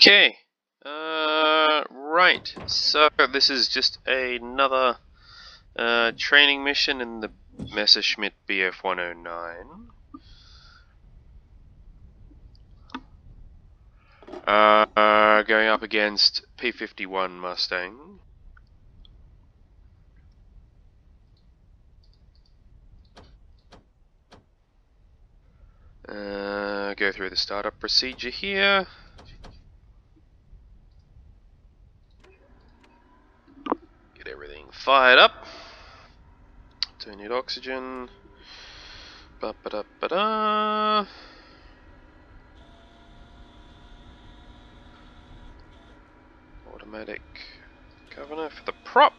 Okay, right, so this is just another training mission in the Messerschmitt Bf109. Going up against P51 Mustang. Go through the startup procedure here. Get everything fired up. Don't need oxygen. Ba-ba-da-ba-da. Automatic governor for the prop.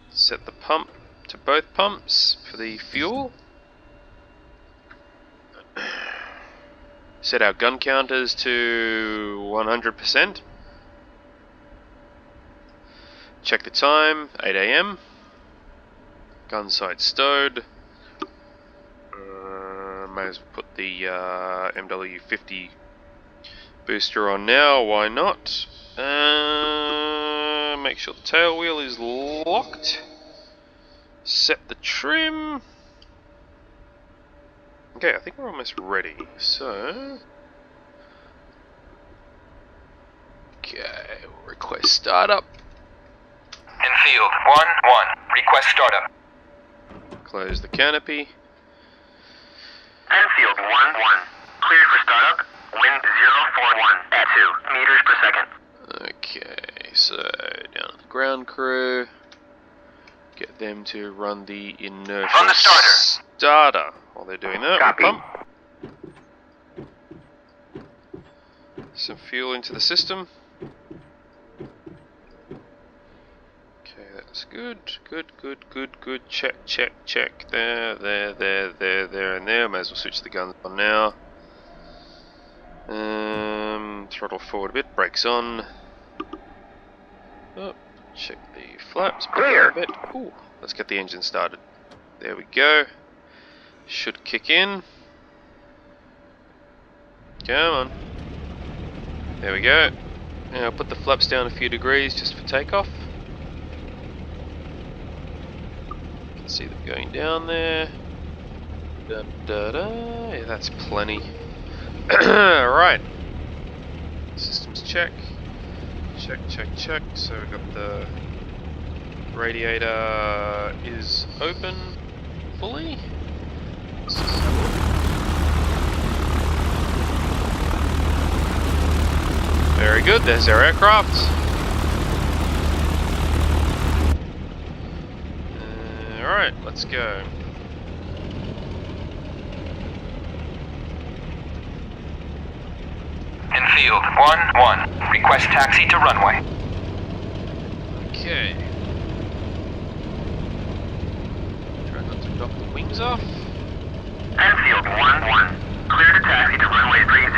Set the pump to both pumps for the fuel. Set our gun counters to 100%. Check the time, 8 AM. Gun sight stowed. May as well put the MW50 booster on now, why not? Make sure the tail wheel is locked. Set the trim. Okay, I think we're almost ready, so... Okay, we'll request startup. Enfield 1-1, request startup. Close the canopy. Enfield 1-1, cleared for startup, wind 041 at 2 meters per second. Okay, so down to the ground crew. Get them to run the inertial Run the starter. While they're doing that, Copy. Pump some fuel into the system. Okay, that's good. Good. Check. There, and there. May as well switch the guns on now. Throttle forward a bit. Brakes on. Oh, check the flaps. Clear. A bit. Ooh, let's get the engine started. There we go. Should kick in. Come on. There we go. Now put the flaps down a few degrees just for takeoff. You can see them going down there. Yeah, that's plenty. Right. Systems check. Check. So we've got the radiator is open fully. Very good, there's our aircraft. Alright, let's go. Enfield 1-1, request taxi to runway. Okay. Try not to knock the wings off. Enfield 1-1, clear to taxi to runway 30.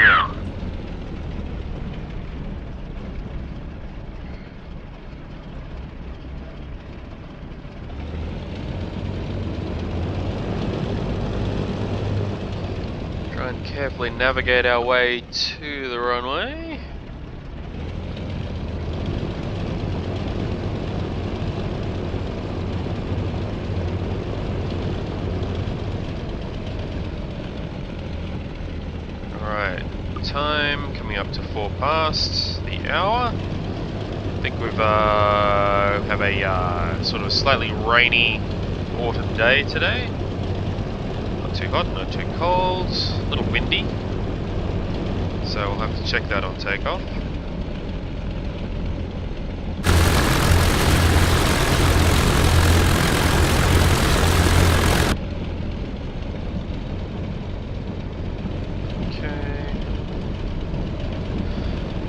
Try and carefully navigate our way to the runway. Alright, time coming up to 4 past the hour. I think we've have a sort of slightly rainy autumn day today. Not too hot, not too cold, a little windy. So we'll have to check that on takeoff.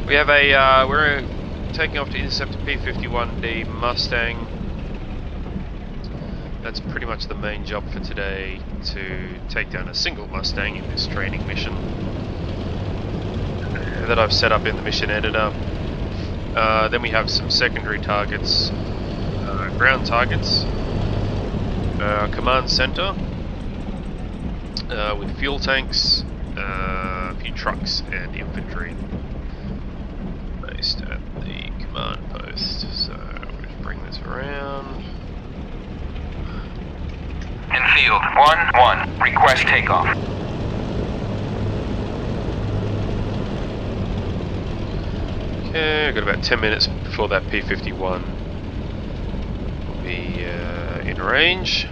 We have a, we're taking off to intercept a P51D Mustang. That's pretty much the main job for today, to take down a single Mustang in this training mission that I've set up in the mission editor. Then we have some secondary targets, ground targets, command center with fuel tanks, a few trucks and infantry. post at the command post. So we'll just bring this around. In field 1-1, request takeoff. Okay, I've got about 10 minutes before that P51 will be in range.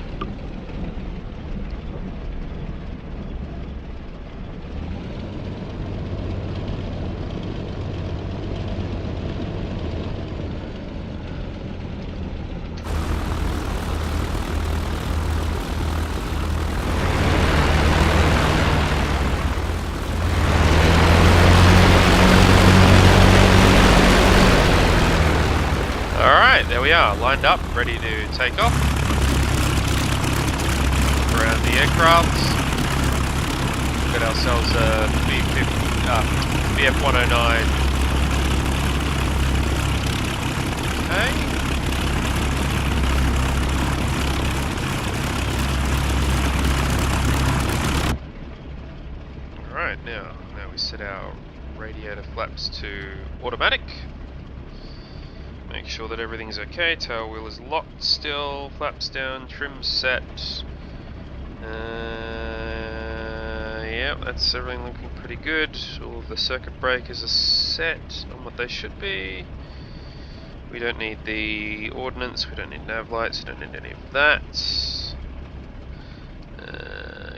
There we are, lined up, ready to take off around the aircraft. We've got ourselves a Bf109. Okay. Alright, now we set our radiator flaps to automatic. Make sure that everything's okay, tail wheel is locked still, flaps down, trim set. Yeah, that's everything looking pretty good. All of the circuit breakers are set on what they should be. We don't need the ordnance, we don't need nav lights, we don't need any of that.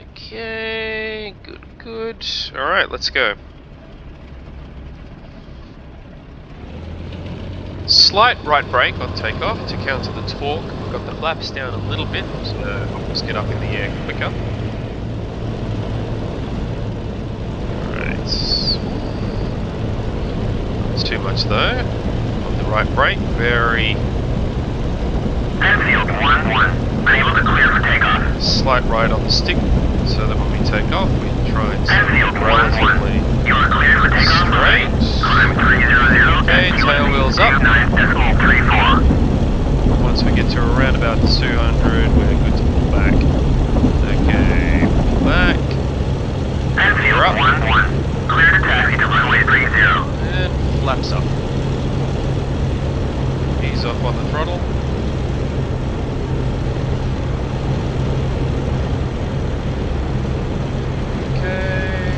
Okay, good. Alright, let's go. Slight right brake on takeoff to counter the torque. We've got the flaps down a little bit to help us get up in the air quicker. Alright. It's too much though. On the right brake, very... Enfield 1-1, unable to clear for takeoff. Slight right on the stick, so that when we take off, we try and Enfield 1-1, relatively you are cleared for takeoff. straight. Climb 300. Okay, tail wheels up. 9.34. Once we get to around about 200, we're good to pull back. Okay, pull back. Enfield 1-1, clear to taxi to runway 30. And flaps up. Ease off on the throttle. Okay.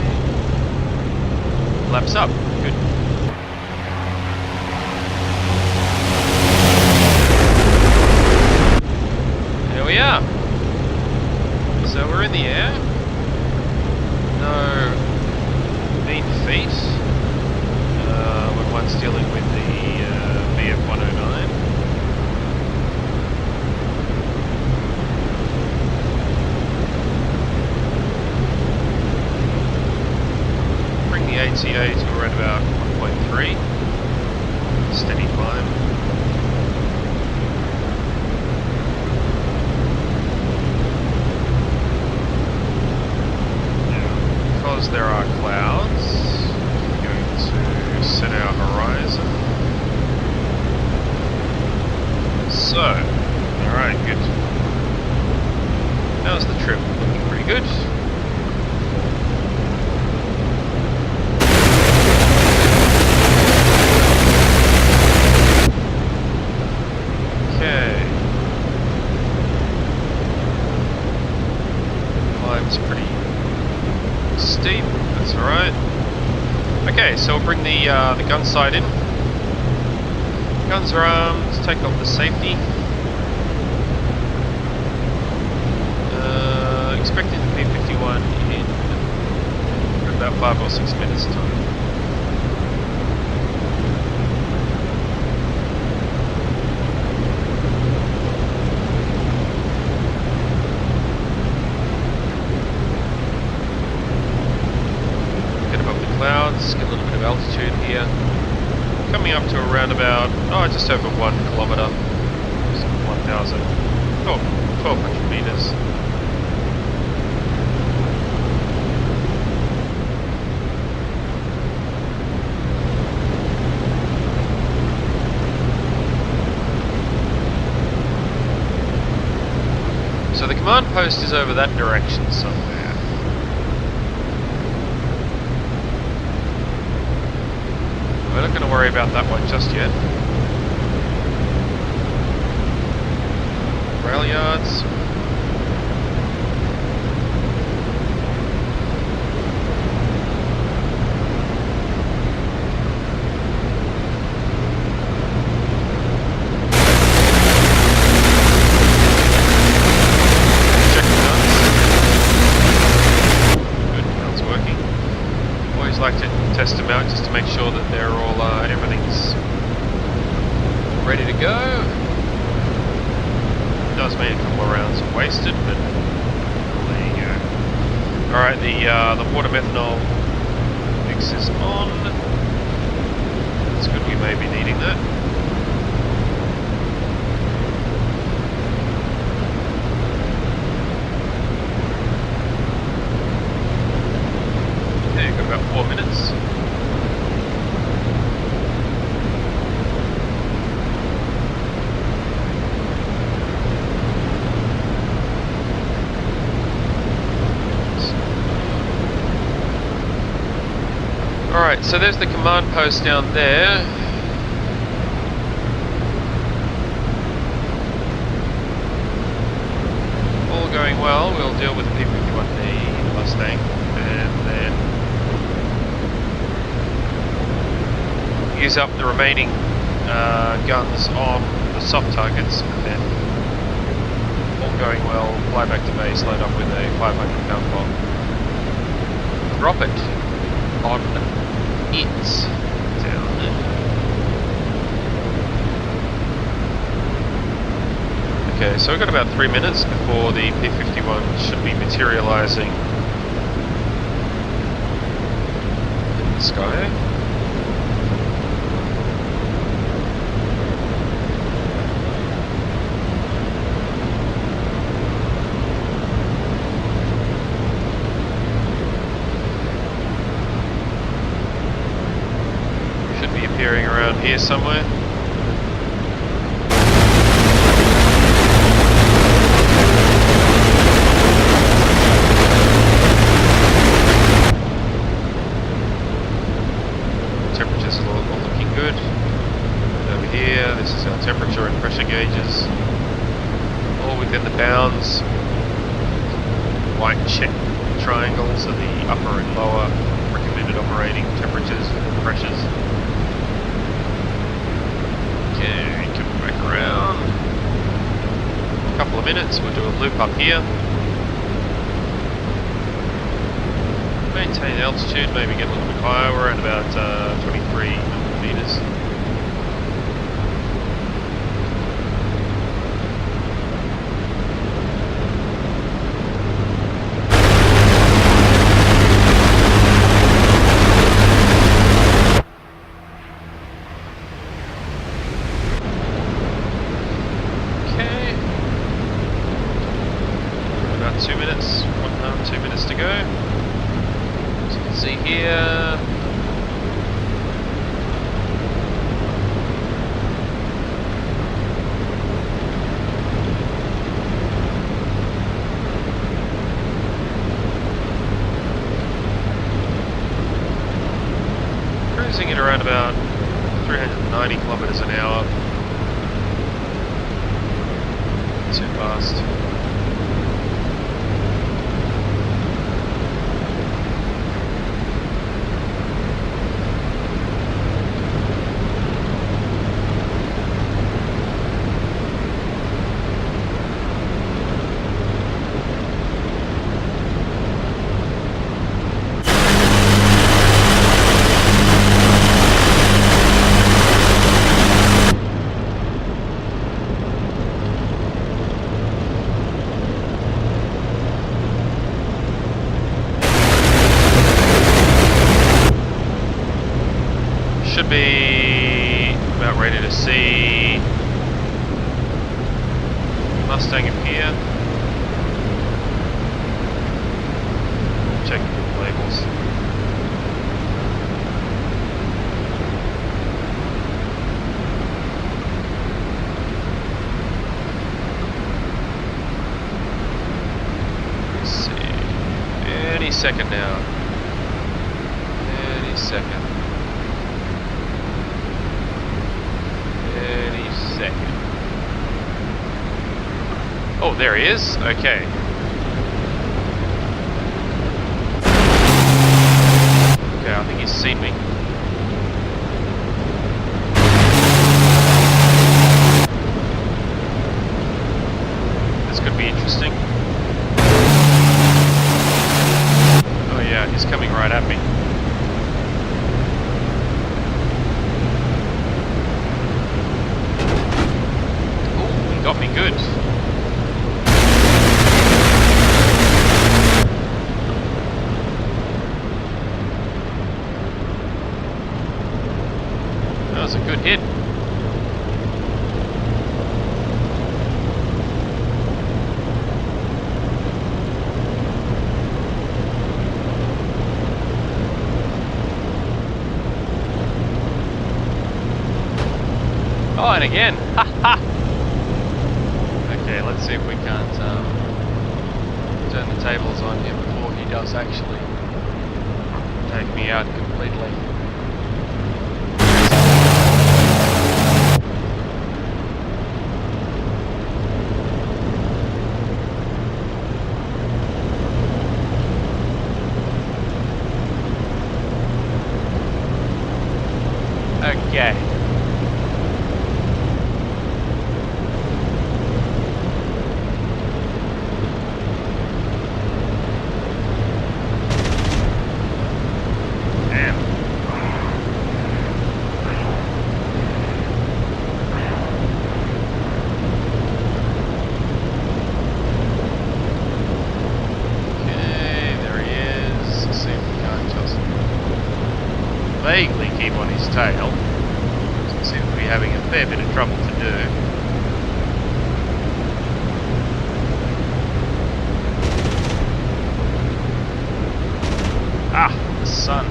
Flaps up. Good. There we are. So we're in the air. No mean feet when one's dealing with the Bf109. Bring the ATA to around about 1.3. Steady climb. Because there are clouds, we're going to set our horizon. So, alright, good. How's the trip? Looking pretty good. Okay. Climb's pretty steep, that's alright. Okay, so we'll bring the gun side in. Guns are armed, take off the safety. Expecting the P51 in about 5 or 6 minutes time. Clouds, get a little bit of altitude here. Coming up to around about, just over 1 kilometre, 1,200 metres. So the command post is over that direction somewhere. We're going to worry about that one just yet. Rail yards. Check the guns. Good, that's working. Always like to test them out just to make sure that they're all, everything's ready to go. Does mean a couple of rounds are wasted, but there you go. Alright, the water methanol mix is on. It's good, we may be needing that. Okay, got about 4 minutes. Alright, so there's the command post down there. All going well, we'll deal with the P51D Mustang and then use up the remaining guns on the soft targets, and then all going well, fly back to base, load up with a 500-pound bomb. Drop it on it down there. Okay, so we've got about 3 minutes before the P51 should be materialising in the sky. Appearing around here somewhere. Temperatures are all looking good. Over here, this is our temperature and pressure gauges. All within the bounds. White check triangles are the upper and lower recommended operating temperatures and pressures. Okay, come back around. A couple of minutes, we'll do a loop up here. Maintain altitude, maybe get a little bit higher. We're at about 23 meters. About 2 minutes, 2 minutes to go. As you can see here, cruising at around about 390 kilometers an hour. Too fast. Should be about ready to see Mustang appear. Check the labels. Let's see. Any second now. Any second. Oh, there he is. Okay. Okay, I think he's seen me. This could be interesting. Oh yeah, he's coming right at me. Oh, he got me good. That was a good hit. Oh, and again. Ha ha! Okay, let's see if we can't turn the tables on him before he does actually take me out completely. Okay. Vaguely keep on his tail. Seems to be having a fair bit of trouble to do. Ah, the sun.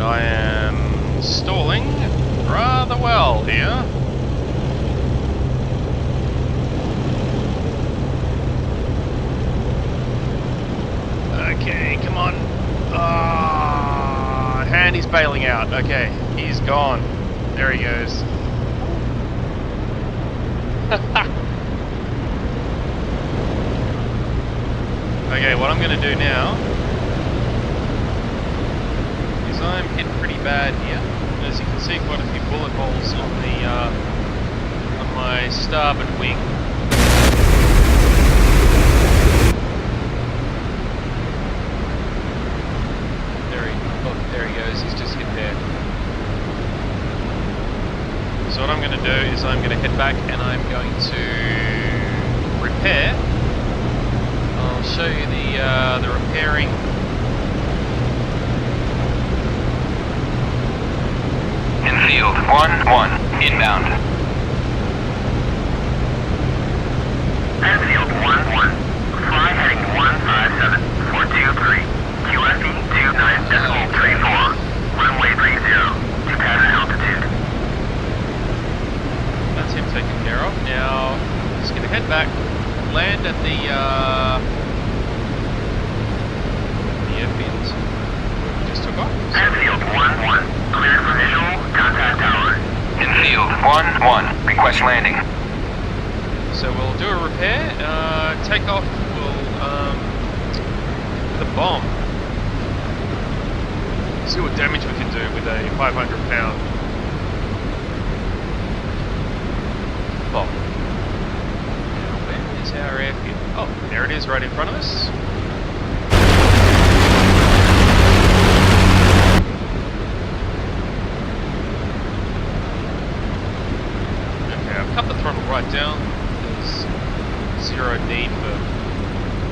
I am stalling rather well here. Okay, come on. And he's bailing out. Okay, he's gone. There he goes. Okay, what I'm going to do now is I'm hit pretty bad here. As you can see, quite a few bullet holes on the on my starboard wing. There he goes. He's just hit there. So what I'm going to do is I'm going to head back and I'm going to repair. I'll show you the repairing. Infield 1-1, inbound. Enfield 1-1, fly heading 157, 423, QFE 29.34, runway 30, to pattern altitude. That's him taken care of. Now, just going to head back, land at the airfield where we just took off. Enfield 1-1, cleared for visual, contact tower. Infield 1-1, request landing. So we'll do a repair, take off, the bomb. See what damage we can do with a 500-pound bomb. Now, where is our airfield? Oh, there it is right in front of us. Okay, I've cut the throttle right down. There's zero need for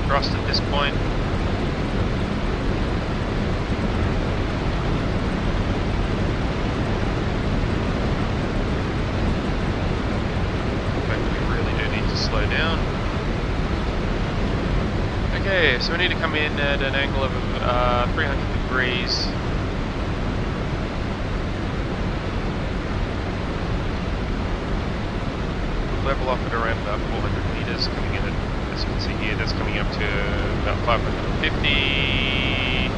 thrust at this point. slow down. Okay, so we need to come in at an angle of 300 degrees. We'll level off at around about 400 meters, coming in at, as you can see here, that's coming up to about 550,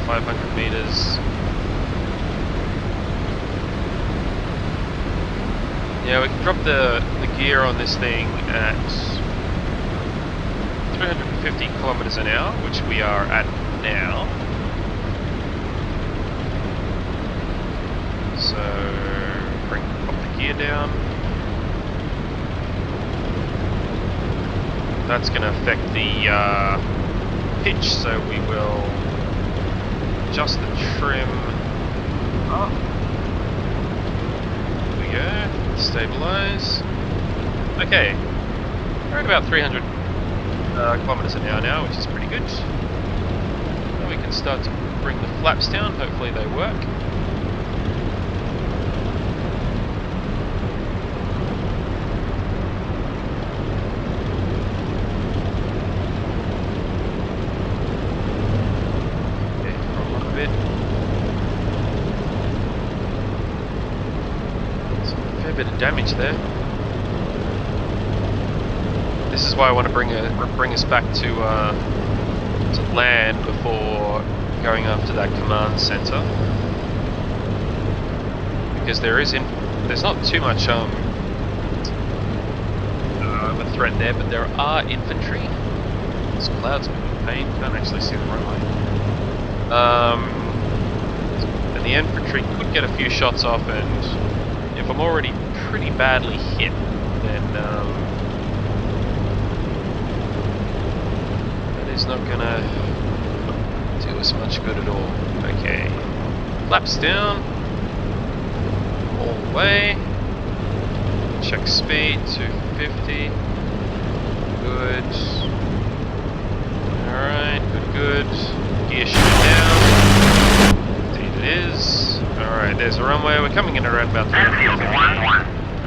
500 meters. Yeah, we can drop the gear on this thing at 350 kilometers an hour, which we are at now. So pop the gear down. That's going to affect the pitch, so we will adjust the trim up. There we go. Stabilize. Okay, we're at about 300 kilometers an hour now, which is pretty good. Now we can start to bring the flaps down. Hopefully they work. Okay, roll up a bit. A bit of damage there. This is why I want to bring us back to land before going after that command center, because there's not too much of a threat there, but there are infantry. This cloud's moving in pain. Can't actually see the runway. And the infantry could get a few shots off, and if I'm already pretty badly hit, then that is not gonna do us much good at all. Okay, flaps down, all the way. Check speed, 250. Good. Alright, good. Gear shift down. Indeed it is. Alright, there's a runway. We're coming in around about 350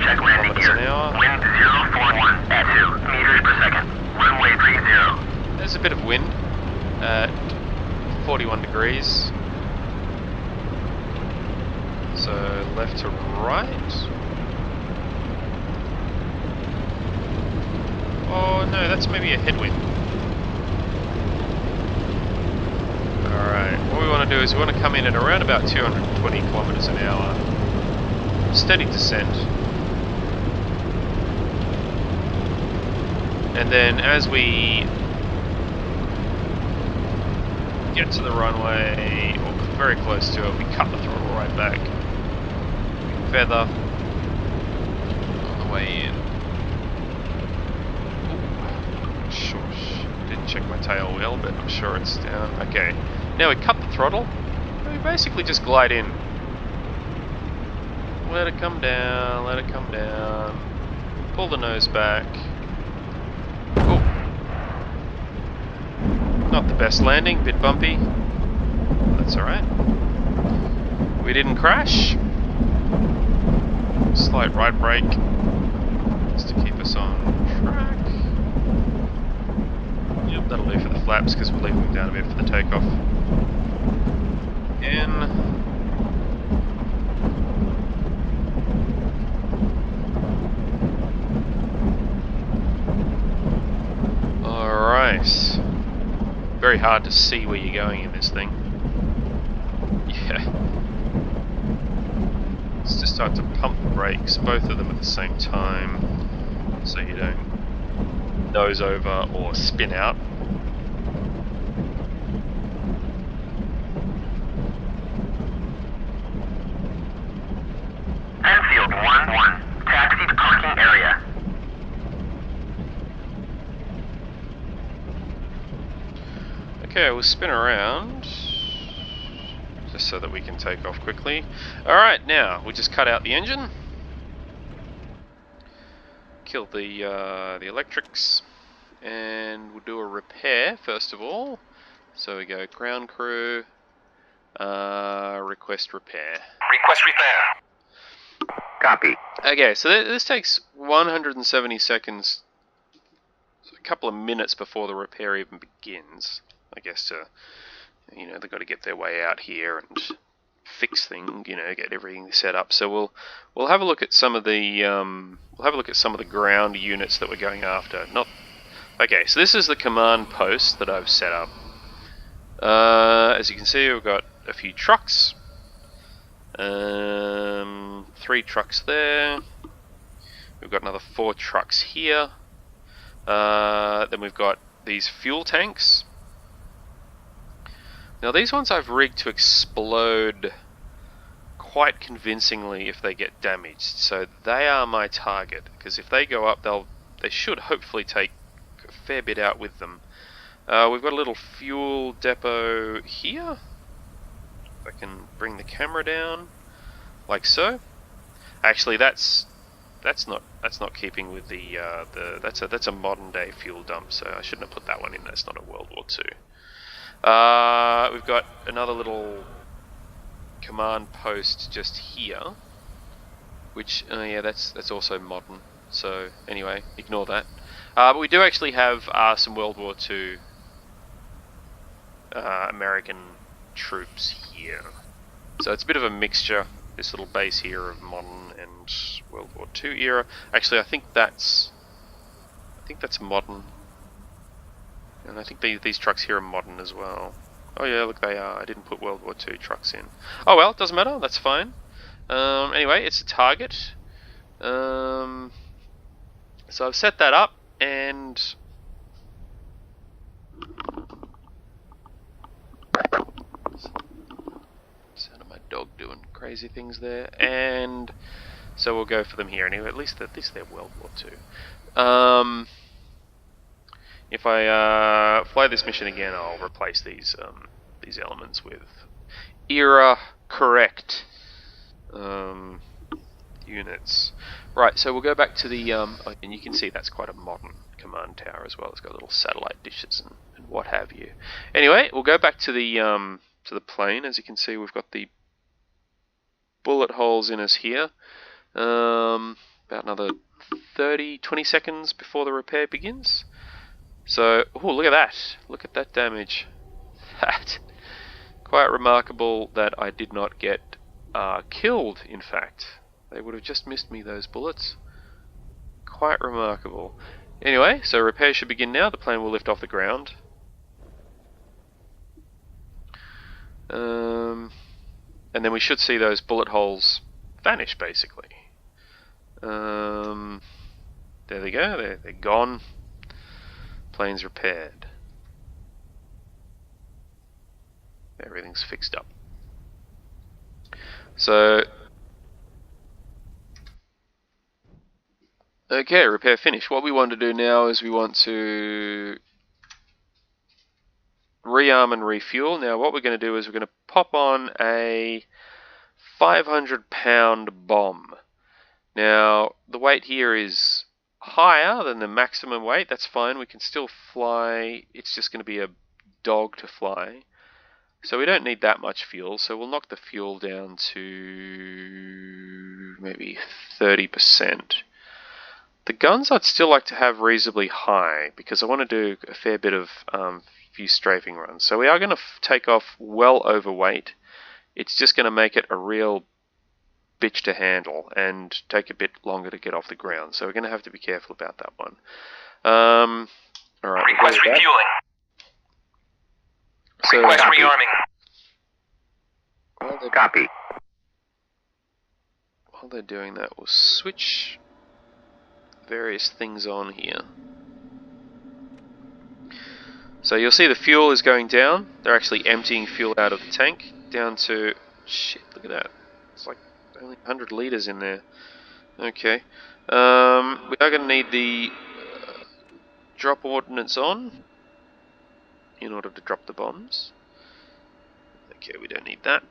Check landing kilometers gear. an hour. Wind 041 at 2 meters per second. Runway 30. There's a bit of wind at 41 degrees. So left to right. Oh no, that's maybe a headwind. Alright, what we want to do is we want to come in at around about 220 kilometers an hour. Steady descent. And then as we get to the runway, or very close to it, we cut the throttle right back. Feather on the way in. Ooh, shush. Didn't check my tail wheel, but I'm sure it's down. Okay, now we cut the throttle, and we basically just glide in. Let it come down, let it come down. Pull the nose back. Oh. Not the best landing, bit bumpy. That's alright. We didn't crash. Slight right brake, just to keep us on track. Yep, that'll do for the flaps, because we're leaving them down a bit for the takeoff. Again. Alright. Very hard to see where you're going in this thing. Yeah. Let's just start to pump the brakes, both of them at the same time, so you don't nose over or spin out. Enfield 1-1. Taxi to parking area. Okay, we'll spin around, just so that we can take off quickly. Alright, now, we just cut out the engine. Kill the electrics. And we'll do a repair, first of all. So we go ground crew, request repair. Request repair. Copy. Okay, so this takes 170 seconds, so a couple of minutes before the repair even begins. I guess they've got to get their way out here and fix things, get everything set up. So we'll have a look at some of the ground units that we're going after. Okay, so this is the command post that I've set up. As you can see, we've got a few trucks. 3 trucks there. We've got another 4 trucks here. Then we've got these fuel tanks. Now these ones I've rigged to explode quite convincingly if they get damaged. So they are my target, because if they go up, they should hopefully take a fair bit out with them. We've got a little fuel depot here. If I can bring the camera down, like so. Actually, that's not keeping with the that's a modern day fuel dump, so I shouldn't have put that one in. That's not a World War II. We've got another little command post just here, which yeah, that's also modern. So anyway, ignore that. But we do actually have some World War II American troops here. So it's a bit of a mixture, this little base here, of modern and World War II era. Actually, I think that's modern. And I think these trucks here are modern as well. Oh yeah, look, they are. I didn't put World War II trucks in. Oh well, doesn't matter, that's fine. Anyway, it's a target. So I've set that up, and sound of my dog doing crazy things there. And so we'll go for them here. Anyway, at least they're World War II. If I fly this mission again, I'll replace these elements with era correct units. Right, so we'll go back to the and you can see that's quite a modern command tower as well. It's got little satellite dishes and what have you. Anyway, we'll go back to the plane. As you can see, we've got the bullet holes in us here. About another 20 seconds before the repair begins. So, oh, look at that. Look at that damage. That. Quite remarkable that I did not get killed, in fact. They would have just missed me, those bullets. Quite remarkable. Anyway, so repair should begin now. The plane will lift off the ground. And then we should see those bullet holes vanish, basically. There they go. They're gone. Plane's repaired. Everything's fixed up. So, okay, repair finished. What we want to do now is we want to rearm and refuel. Now what we're going to do is we're going to pop on a 500-pound bomb. Now the weight here is higher than the maximum weight. That's fine, we can still fly. It's just going to be a dog to fly, so we don't need that much fuel. So we'll knock the fuel down to maybe 30%. The guns I'd still like to have reasonably high, because I want to do a fair bit of few strafing runs. So we are going to take off well overweight. It's just going to make it a real bitch to handle and take a bit longer to get off the ground. So we're going to have to be careful about that one. Alright. Request refueling. So, Request rearming. Copy. While they're doing that, we'll switch various things on here. So you'll see the fuel is going down. They're actually emptying fuel out of the tank down to... Shit, look at that. It's like only 100 litres in there. Okay. We are going to need the drop ordnance on in order to drop the bombs. Okay, we don't need that.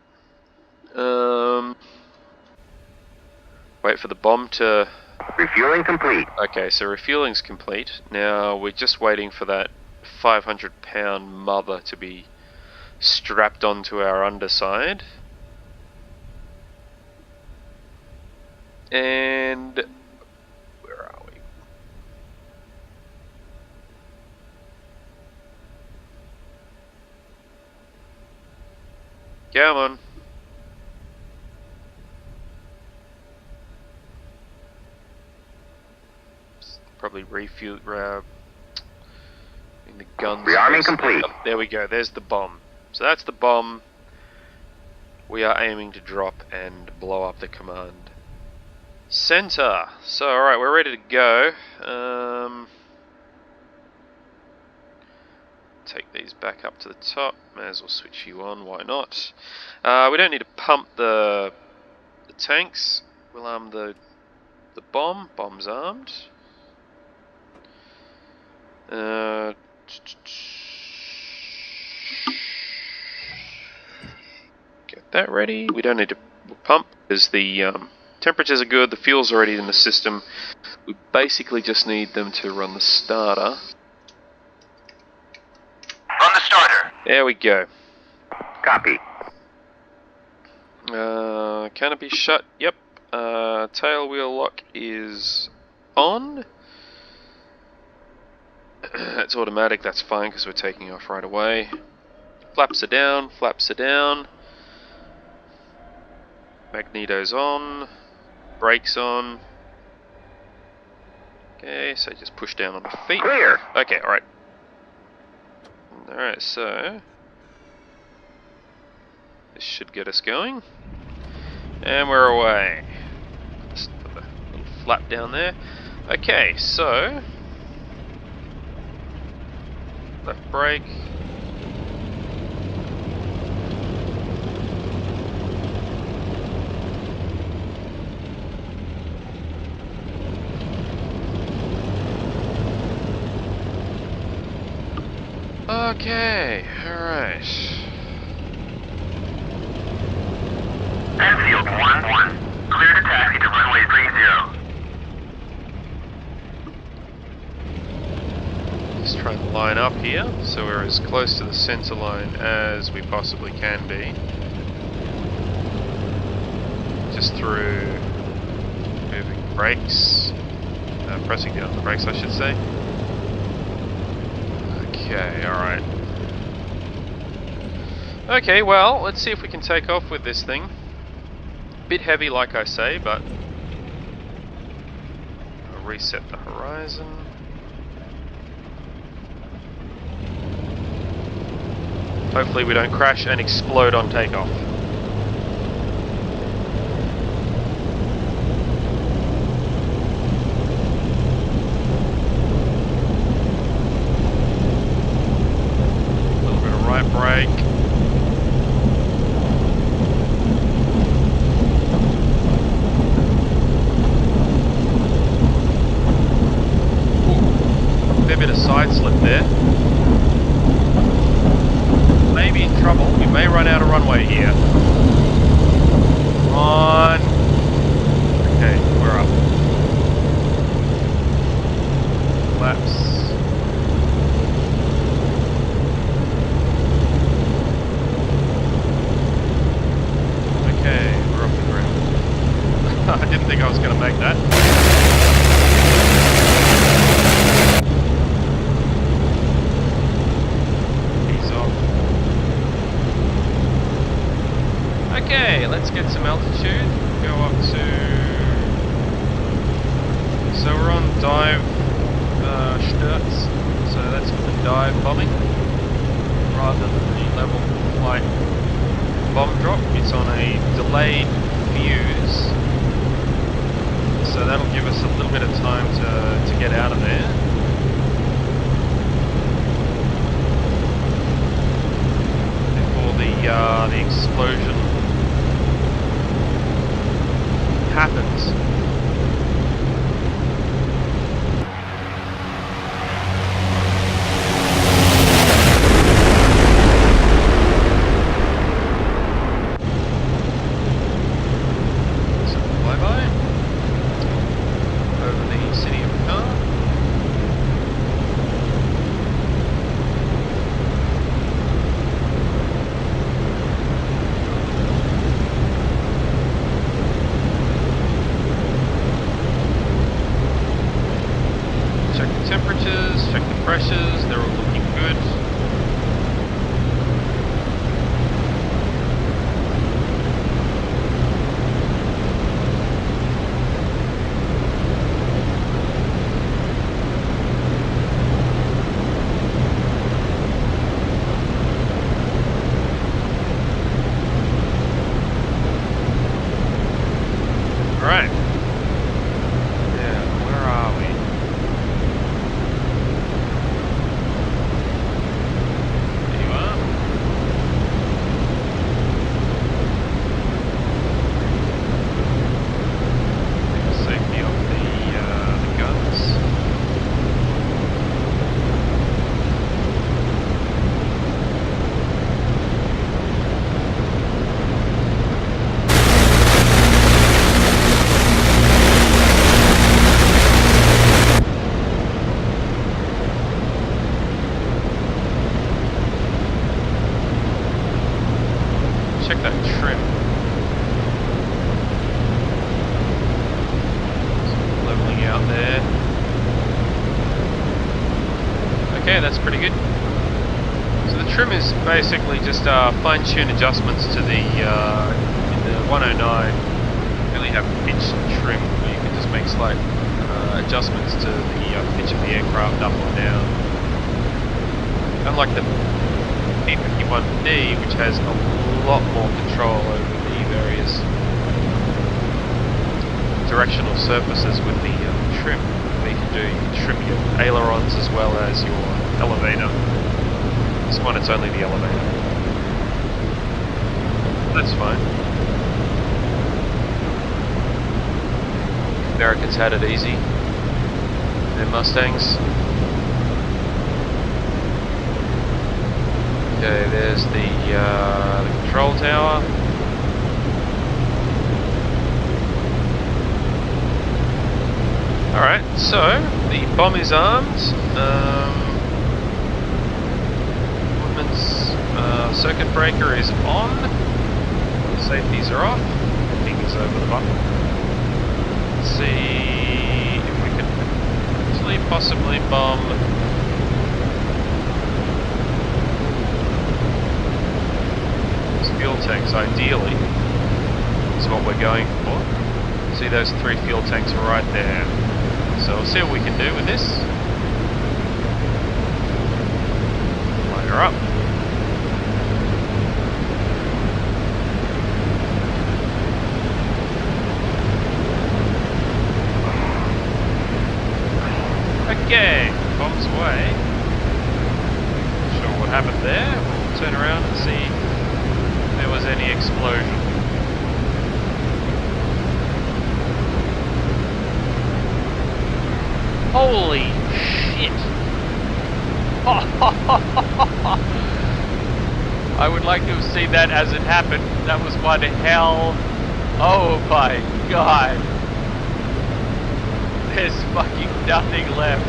Wait for the bomb to... Refueling complete. Okay, so refueling's complete. Now we're just waiting for that 500-pound mother to be strapped onto our underside. And where are we? Come on. Probably refuel. In the guns. Rearming complete. Oh, there we go. There's the bomb. So that's the bomb. We are aiming to drop and blow up the command center. So, alright, we're ready to go. Take these back up to the top. May as well switch you on, why not? We don't need to pump the tanks. We'll arm the bomb. Bomb's armed. Get that ready. We don't need to pump because the temperatures are good, the fuel's already in the system. We basically just need them to run the starter. Run the starter. There we go. Copy. Canopy shut. Yep. Tail wheel lock is on. It's automatic, that's fine because we're taking off right away. Flaps are down, flaps are down. Magneto's on. Brakes on. Okay, so just push down on the feet. Clear. Okay, alright. Alright, so this should get us going. And we're away. Just put the little flap down there. Okay, so left brake. Okay, alright. Enfield 1-1. Clear to taxi to runway 30. Just trying to line up here, so we're as close to the center line as we possibly can be. Just through moving brakes, pressing down the brakes I should say. Okay, alright. Okay, well, let's see if we can take off with this thing. Bit heavy like I say, but I'll reset the horizon. Hopefully we don't crash and explode on takeoff. A little bit of right brake. Ooh, fair bit of side slip there. Maybe in trouble. We may run out of runway here. Come on. Okay, we're up. Flaps. Okay, we're off the ground. I didn't think I was going to make that. Okay, let's get some altitude. Go up to. So we're on dive Sturts, so that's for the dive bombing rather than the level flight bomb drop. It's on a delayed fuse, so that'll give us a little bit of time to get out of there. Before the explosion happens. So flyby over the city of Car. temperatures, check the pressures, they're all looking good. Alright. Yeah, where are we? There you are. Take safety off the guns. Check that trim. Leveling out there. Okay, that's pretty good. So the trim is basically just fine-tune adjustments to the in the 109. You really have pitch trim where you can just make slight adjustments to the pitch of the aircraft up or down. Unlike the P51D, which has a lot more control over the various directional surfaces with the trim. Where you can trim your ailerons as well as your elevator. This one, it's only the elevator. That's fine. Americans had it easy. Their Mustangs. Okay, there's the control tower. Alright, so the bomb is armed. Woodman's circuit breaker is on. Safeties are off. Fingers over the button. Let's see if we can actually possibly bomb. Fuel tanks, ideally, is what we're going for. See those 3 fuel tanks right there. So we'll see what we can do with this. Light her up. Okay, bombs away. Not sure what happened there. We'll turn around and see if there was any explosion. Holy shit! I would like to have seen that as it happened. That was one hell. Oh my god. There's fucking nothing left.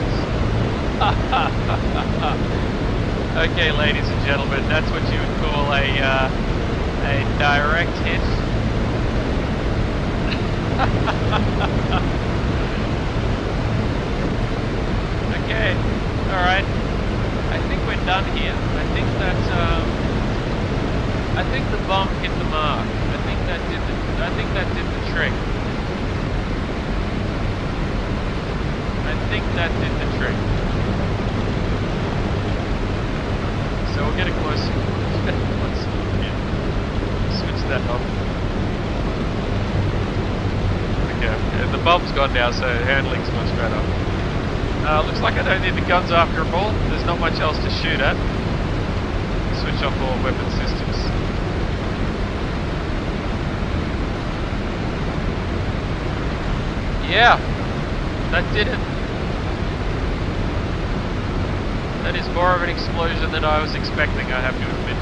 Okay, ladies and gentlemen, that's what you would call a direct hit. Okay, alright. I think we're done here. I think that I think the bomb hit the mark. I think that did the trick. I think that did the trick. So we'll get a close. Let's switch that off. Okay, the bomb's gone now, so handling's much better. Looks like I don't need the guns after all. There's not much else to shoot at. Switch off all weapon systems. Yeah, that did it. That is more of an explosion than I was expecting, I have to admit.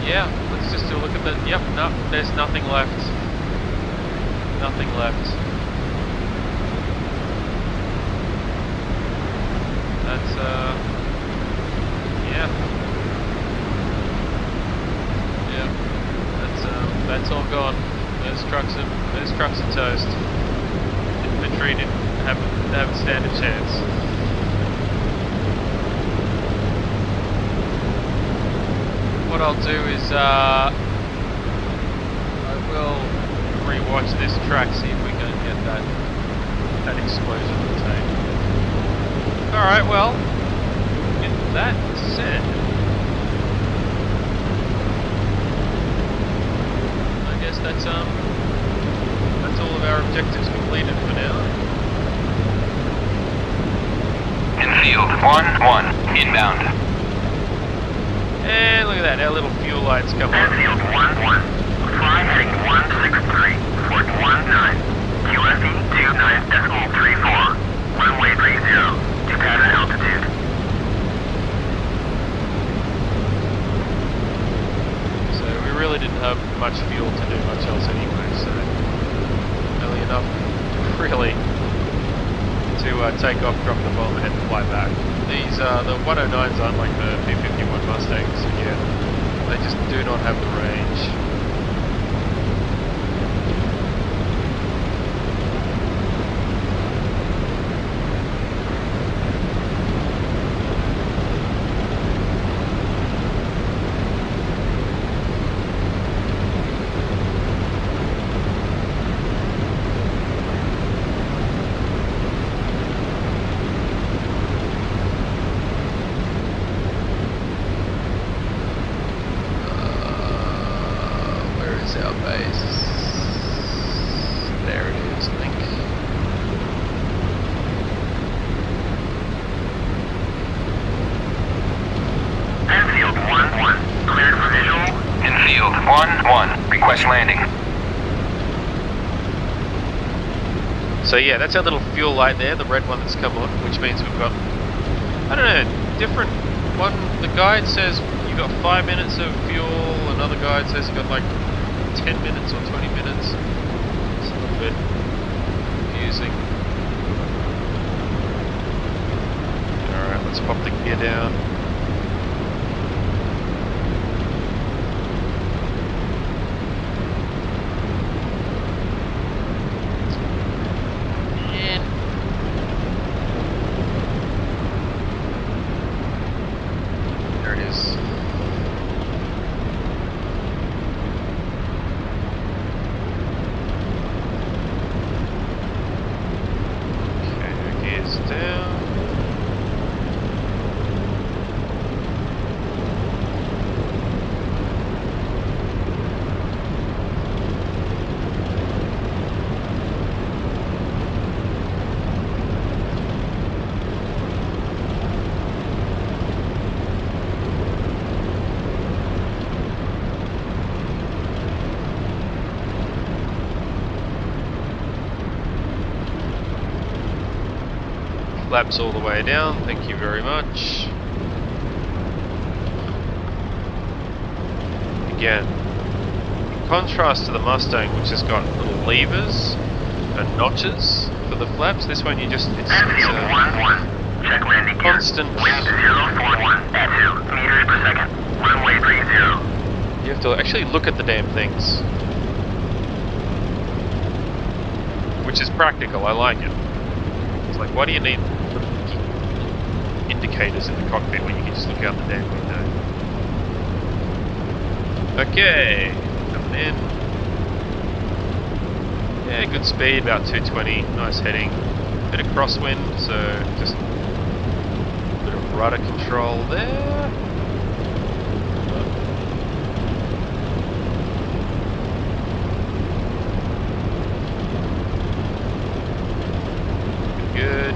Yeah, let's just do a look at the... Yep, no, there's nothing left. Nothing left. That's, yeah. Yeah, that's all gone. Those trucks are toast. Infantry didn't have a standard chance. What I'll do is I will rewatch this track, see if we can get that explosion retained. Alright, well, with that said, I guess that's all of our objectives completed for now. Infield 1-1, inbound. And look at that, our little fuel lights come on. Enfield 1-1. Fly heading 163, Fort 19. QFE 29.34. Runway 30 to pattern altitude. So we really didn't have much fuel to do much else anyway, so only enough really to take off, drop the bomb and fly back. These the 109s aren't like the P51 Mustangs again. They just do not have the range. Our base. There it is, I think. Enfield 1-1. Cleared for visual. Infield 1-1, request landing. So yeah, that's our little fuel light there, the red one that's come on, which means we've got, I don't know, different one. The guide says you've got 5 minutes of fuel, another guide says you've got like 10 minutes or 20 minutes. It's a little bit confusing. Alright, let's pop the gear down. And there it is. Down. Flaps all the way down, thank you very much. Again, in contrast to the Mustang, which has got little levers and notches for the flaps, this one you just, it's Enfield 1-1. Check landing gear. constant. Wind 041 at 2 meters per second. Runway 30. You have to actually look at the damn things. Which is practical, I like it. It's like, why do you need indicators in the cockpit when you can just look out the damn window? Okay, coming in. Yeah, good speed, about 220, nice heading. Bit of crosswind, so just a bit of rudder control there. Good.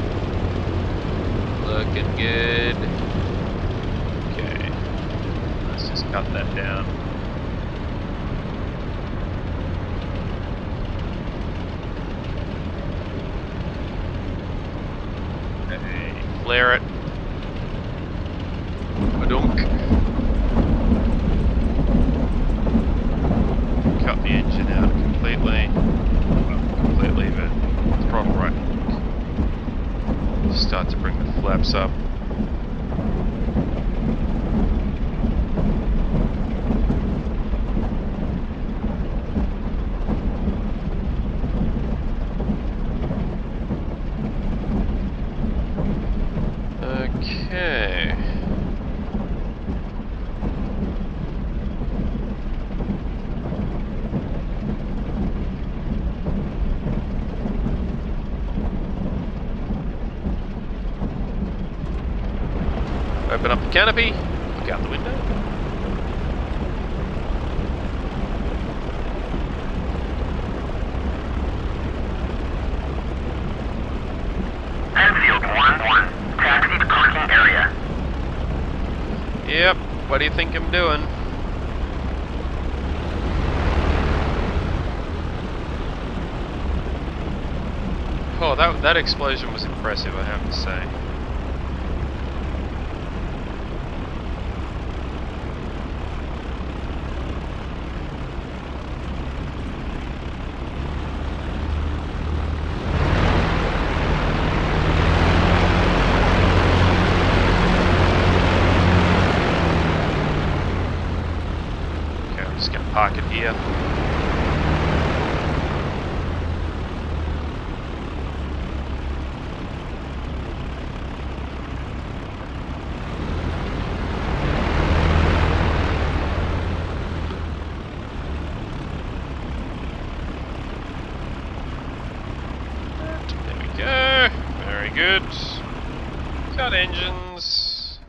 Looking good. Okay. Let's just cut that down. Okay. Flare it. Badunk. Cut the engine out completely. Well, completely, but throttle right. Start to bring the flaps up. Open up the canopy, look out the window. Enfield 1-1. Taxi to parking area. Yep, what do you think I'm doing? Oh, that explosion was impressive, I have to say. Okay, I'm just gonna park it here. Go. Very good. Got engines.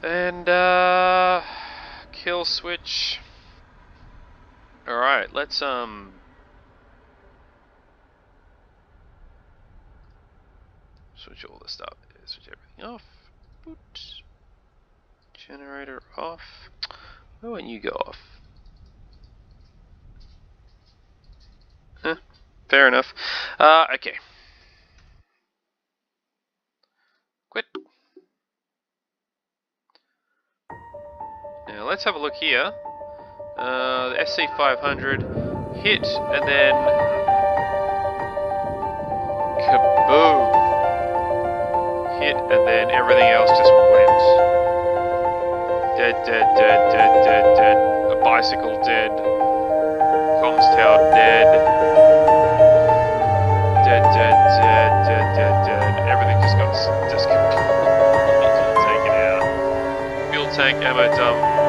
And kill switch. Alright, let's switch all this stuff. Switch everything off. Boot. Generator off. Why won't you go off? Huh. Fair enough. Okay. Quit. Now let's have a look here. The SC500 hit and then kaboom! Hit and then everything else just went. Dead, dead, dead, dead, dead, dead. A bicycle dead. Comms tower dead. Dead, dead, dead, dead, dead, dead. Everything just got completely taken out. Fuel tank ammo dump.